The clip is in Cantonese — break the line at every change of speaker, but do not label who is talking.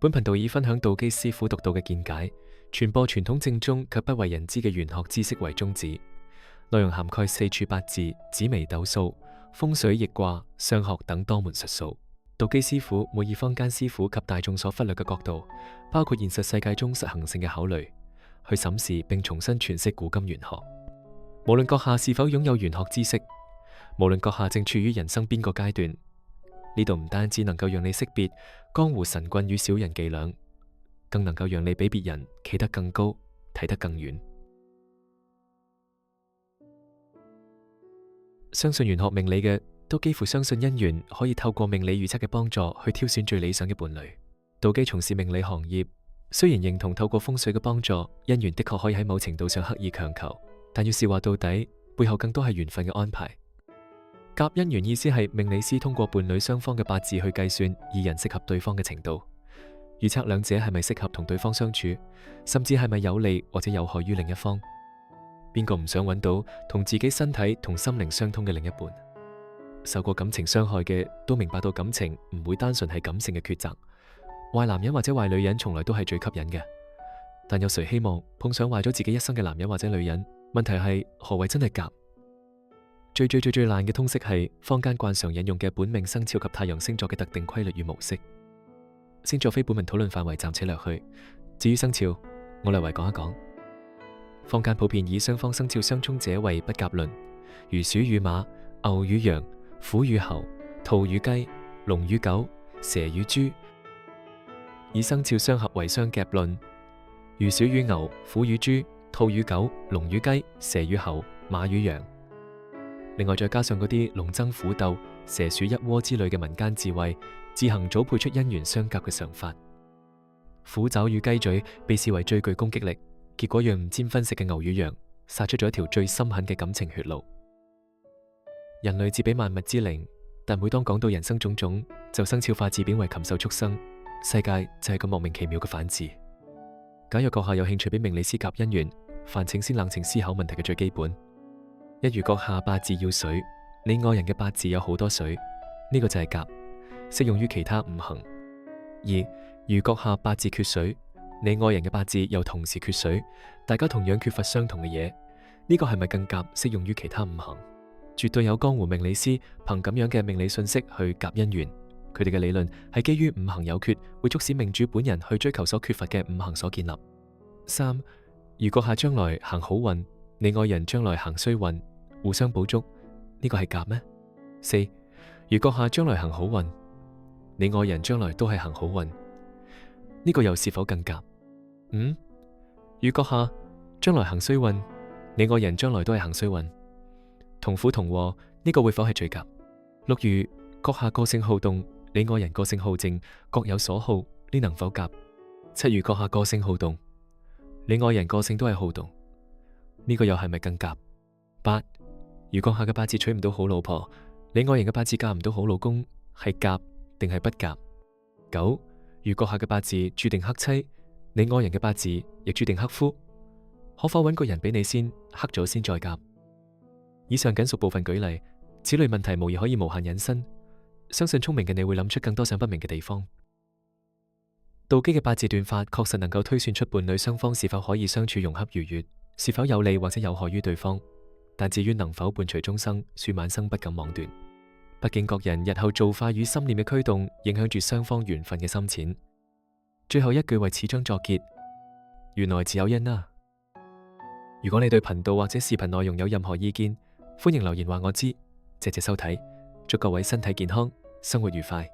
本頻道以分享道基師傅獨到嘅見解，傳播傳統正宗卻不為人知嘅玄學知識為宗旨。內容涵蓋四柱八字、紫微斗數、風水易卦、相學等多門術數。道基師傅會以坊間師傅及大眾所忽略嘅角度，包括現實世界中實行性嘅考慮，去審視並重新詮釋古今玄學。無論閣下是否擁有玄學知識，無論閣下正處於人生邊個階段，呢度唔單止能夠讓你識別江湖神棍與小人伎倆，更能夠讓你比別人企得更高，睇得更遠。相信玄學命理嘅，都幾乎相信姻緣可以透過命理預測嘅幫助去挑選最理想嘅伴侶。道基從事命理行業，雖然認同透過風水嘅幫助，姻緣的確可以喺某程度上刻意強求，但要是話到底，背後更多係緣分嘅安排。夾姻緣意思係命理師通過伴侶雙方嘅八字去計算二人適合對方嘅程度，預測兩者係咪適合同對方相處，甚至係咪有利或者有害於另一方。邊個唔想揾到同自己身體同心靈相通嘅另一半？受過感情傷害嘅都明白到感情唔會單純係感性嘅抉擇，壞男人或者壞女人從來都係最吸引嘅，但有誰希望碰上壞咗自己一生嘅男人或者女人？問題係何謂真係夾？最爛嘅通識係坊間慣常引用嘅本命生肖及太陽星座嘅特定規律與模式。星座非本文討論範圍，暫且略去。至於生肖，我略為講一講。坊間普遍以雙方生肖相沖者為不夾論，如鼠與馬、牛與羊、虎與猴、兔與雞、龍與狗、蛇與豬；以生肖相合為相夾論，如鼠與牛、虎與豬、兔與狗、龍與雞、蛇與猴、馬與羊。另外再加上嗰啲龍爭虎鬥、蛇鼠一窩之類嘅民間智慧，自行組配出姻緣相夾嘅常法。虎爪與雞嘴被視為最具攻擊力，結果讓唔沾分食嘅牛與羊殺出咗一條最深狠嘅感情血路。人類自比萬物之靈，但每當講到人生種種，就生肖化自貶為禽獸畜生，世界就係個莫名其妙嘅反智。假若閣下有興趣俾命理師夾姻緣，煩請先冷靜思考問題嘅最基本。一如閣下八字要水，你愛人嘅八字有好多水，呢個就係夾，適用於其他五行。二如閣下八字缺水，你愛人嘅八字又同時缺水，大家同樣缺乏相同嘅嘢，呢個係咪更夾，適用於其他五行？絕對有江湖命理師憑咁樣嘅命理信息去夾姻緣，佢哋嘅理論係基於五行有缺，會促使命主本人去追求所缺乏嘅五行所建立。三如閣下將來行好運，你愛人將來行衰運，互相補足，呢個係夾咩？四如閣下將來行好運，你愛人將來都係行好運，呢個又是否更夾？五如閣下將來行衰運，你愛人將來都係行衰運，同苦同禍，呢個會否係最夾？六如閣下個性好動，你愛人個性好靜，各有所好，呢能否夾？七如閣下個性好動，你愛人個性都係好動，呢個又係咪更夾？八如閣下嘅八字娶唔到好老婆，你愛人嘅八字嫁唔到好老公，係夾定係不夾？九如閣下嘅八字注定克妻，你愛人嘅八字亦注定克夫，可否揾個人俾你先，克咗先再夾？以上僅屬部分舉例，此類問題無疑可以無限引申，相信聰明嘅你會諗出更多想不明嘅地方。道基嘅八字斷法確實能夠推算出伴侶雙方是否可以相處融洽愉悅，是否有利或者有害於對方。但至於能否伴隨終生，恕晚生不敢妄斷。畢竟各人日後造化與心念嘅驅動，影響住雙方緣分嘅深淺。最後一句為此章作結：緣來自有因啊！如果你對頻道或者視頻內容有任何意見，歡迎留言話我知。謝謝收睇，祝各位身體健康，生活愉快。